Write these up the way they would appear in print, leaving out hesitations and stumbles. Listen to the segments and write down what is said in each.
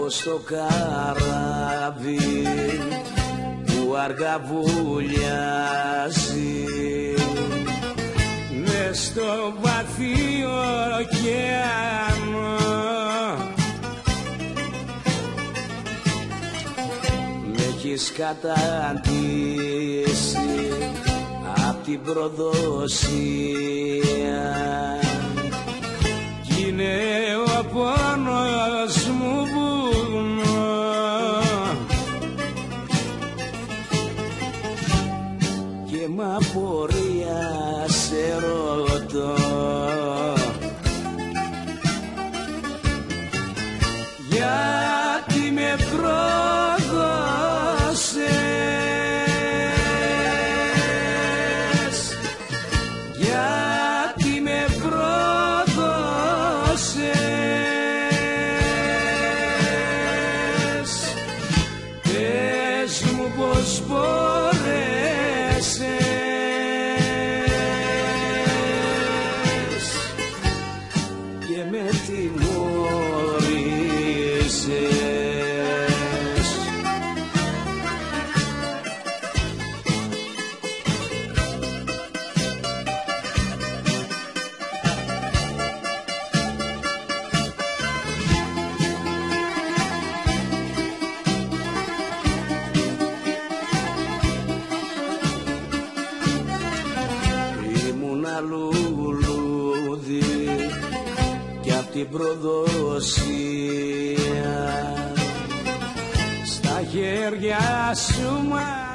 πως το καράβι που αργά βουλιάζει μες στο βαθύ ωκεάνο, με έχεις καταντήσει απ' την προδοσία κι είναι ο πόνος μου βουνό και μ' απορία σε ρωτώ γιατί με πρόδωσες, γιατί με πρόδωσες, πες μου πως μπορέσες και με τιμώρησες. Ήμουνα λουλούδι κι απ' την προδοσία στα χέρια σου μαράθηκα.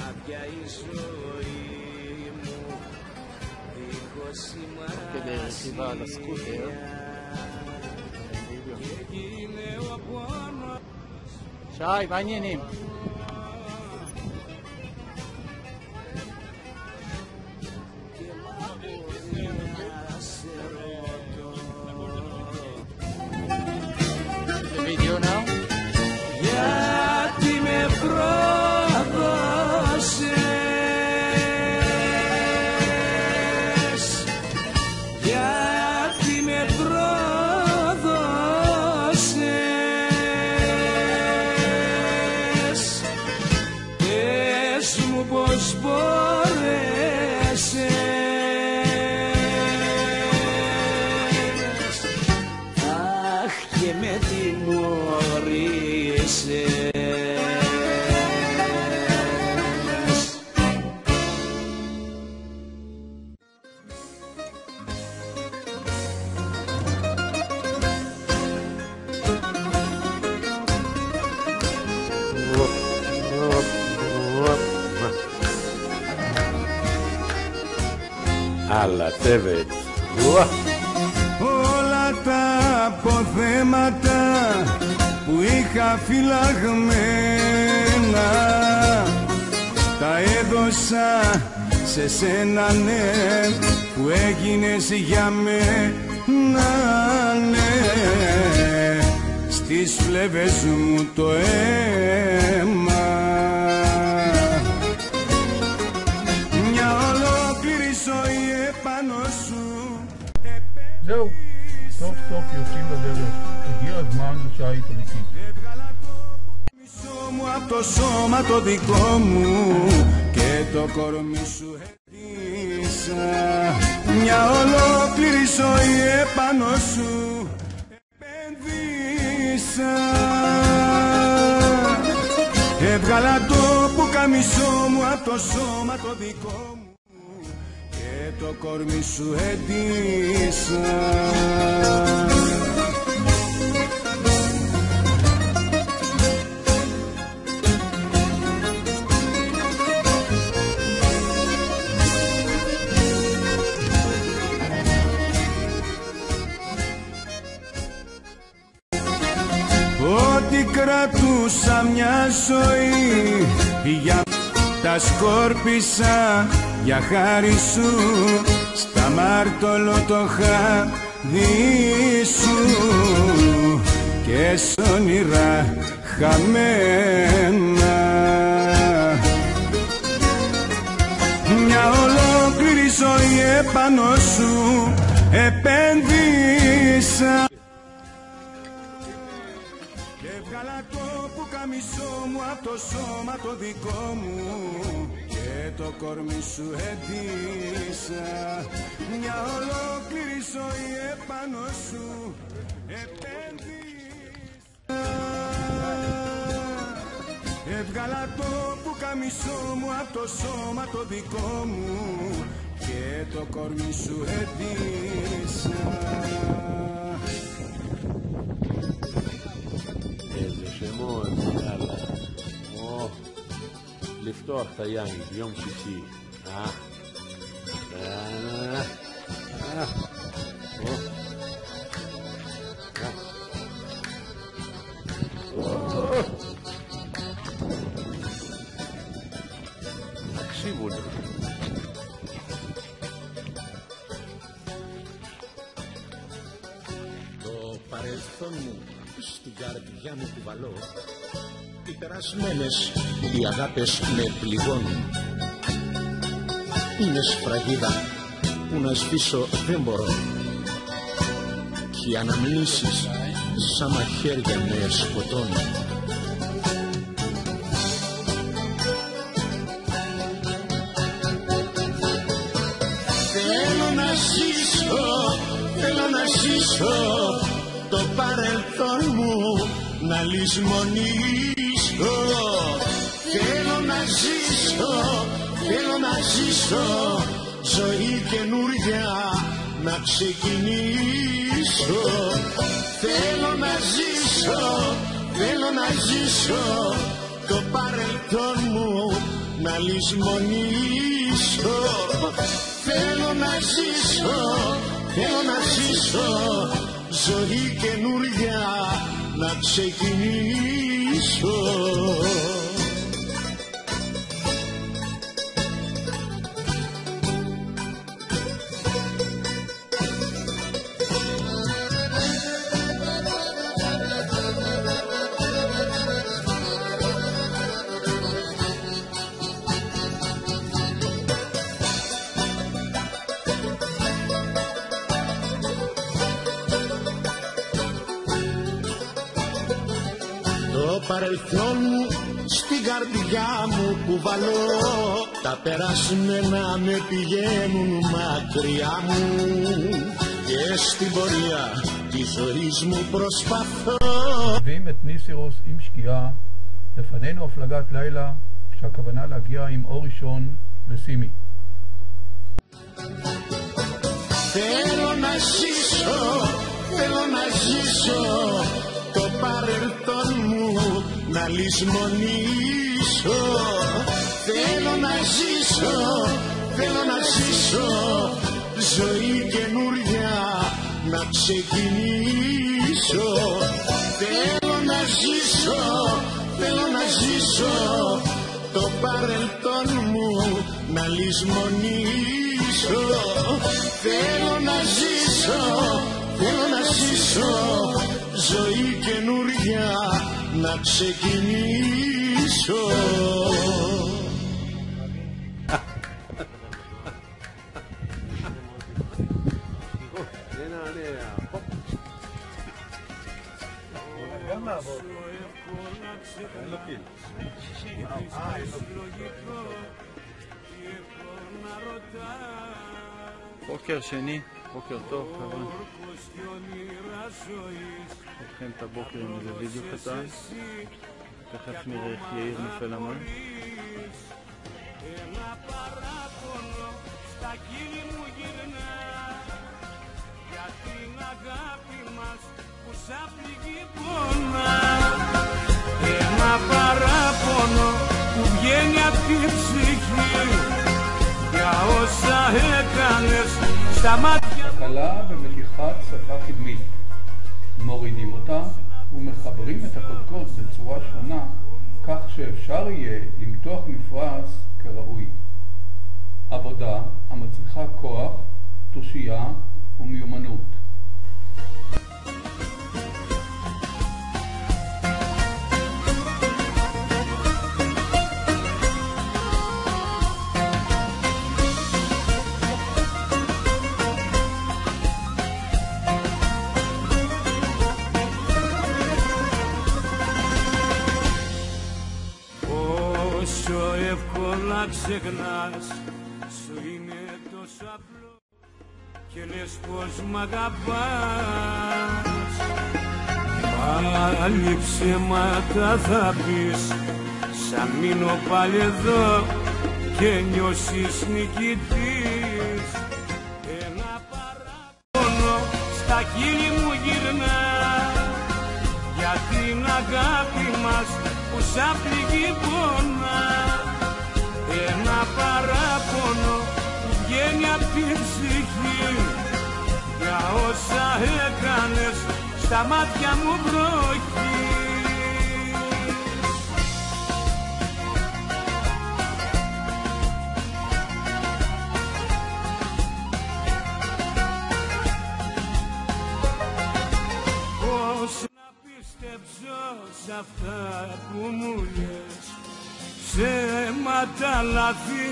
Άδεια η ζωή μου δίχως σημασία και έγινε ο πόνος. Shai, bagnini. The video now? Γιατί με πρόδωσες, γιατί με πρόδωσες, πες μου πως μπορέσες, αχ και με τιμωρήσες. Αλλά τέβετ. Όλα τα αποθέματα που είχα φυλαγμένα τα έδωσα σε σένα, ναι, που έγινες για μένα, ναι. Στις φλέβες μου το αίμα, μια ολόκληρη ζωή επάνω σου. זהו, סוף סוף יוצאים לדרך. הגיע הזמן לשעה איטלקית. Έβγαλα το μισό μου απ' το σώμα το δικό μου και το κορμί σου έδισα. Μια ολόκληρη ζωή επάνω σου επένδυσα. Έβγαλα το πουκαμισό μου απ' το σώμα το δικό μου και το κορμί σου έντυσα. Ό,τι κρατούσα μια ζωή για τα σκόρπισα για χάρη σου, στα μάρτωλο το χάδι σου και σ' όνειρα χαμένα. Μια ολόκληρη ολόκληρη ζωή επάνω σου επένδυσα. Και έβγαλα το πουκαμισό μου απ' το σώμα το δικό μου και το κορμί σου έντυσα. Μια ολόκληρη ζωή επάνω σου επένδυσα. Έβγαλα το πουκαμισό μου απ' το σώμα το δικό μου και το κορμί σου έντυσα. איזה שמות, יאללה. או, לפתוח את היין ביום שישי. תקשיבו לי. Το παρελθόν μου στην καρδιά μου κουβαλώ. Οι περασμένες οι αγάπες με πληγώνουν. Είναι σφραγίδα που να σβήσω δεν μπορώ. Και οι αναμνήσεις σαν μαχαίρια με σκοτώνουν. Θέλω να ζήσω, θέλω να ζήσω το παρελθόν μου να λησμονήσω. Θέλω να ζήσω, θέλω να ζήσω ζωή καινούρια να ξεκινήσω. Θέλω να ζήσω, θέλω να ζήσω το παρελθόν μου να λησμονήσω. Θέλω να ζήσω, θέλω να ζήσω ζωή καινούρια να ξεκινήσω. Το παρελθόν μου στην καρδιά μου κουβαλώ. Τα περασμένα με πηγαίνουν μακριά μου και στην πορεία της ζωής μου προσπαθώ. מביאים את ניסירוס עם שקיעה, לפנינו הפלגת לילה שהכוונה להגיע עם אור ראשון לסימי. Θέλω να ζήσω, θέλω να ζήσω το παρελθόν μου να λησμονήσω. Θέλω να ζήσω, θέλω να ζήσω ζωή καινούρια να ξεκινήσω. Θέλω να ζήσω, θέλω να ζήσω το παρελθόν μου να λησμονήσω. Θέλω να ζήσω, θέλω να ζήσω ζωή καινούρια να ξεκινήσω. בוקר שני, בוקר טוב, חבר'ה. פותחים את הבוקר עם איזה וידאו קטן. תכף נראה איך יאיר נופל המים. Ένα παράπονο που βγαίνει απ' τη ψυχή για όσα έκανες στα μάτια. הקלה במתיחת שפה קדמית. מורידים אותה ומחברים את הקודקוד בצורה שונה, כך שאפשר יהיה למתוח מפרש כראוי. עבודה המצריכה כוח, תושייה ומיומנות. ξεχνάς, σου είναι τόσο απλό και λες πως μ' αγαπάς. Πάλι ψέματα θα πεις, σαν μείνω πάλι εδώ και νιώσεις νικητής. Ένα παράπονο στα χείλη μου γυρνά για την αγάπη μας που σαν πληγή πονά. Ένα παράπονο που βγαίνει απ' την ψυχή για όσα έκανες στα μάτια μου βροχή. Πώς να πιστέψω σ' αυτά που μου λες, ψέματα, λάθη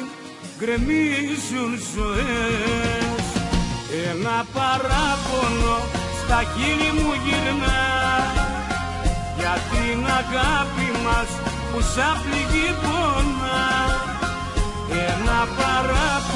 γκρεμίζουν ζωές. Ένα παράπονο στα χείλη μου γυρνά για την αγάπη μας που σαν πληγή πονά. Ένα παράπονο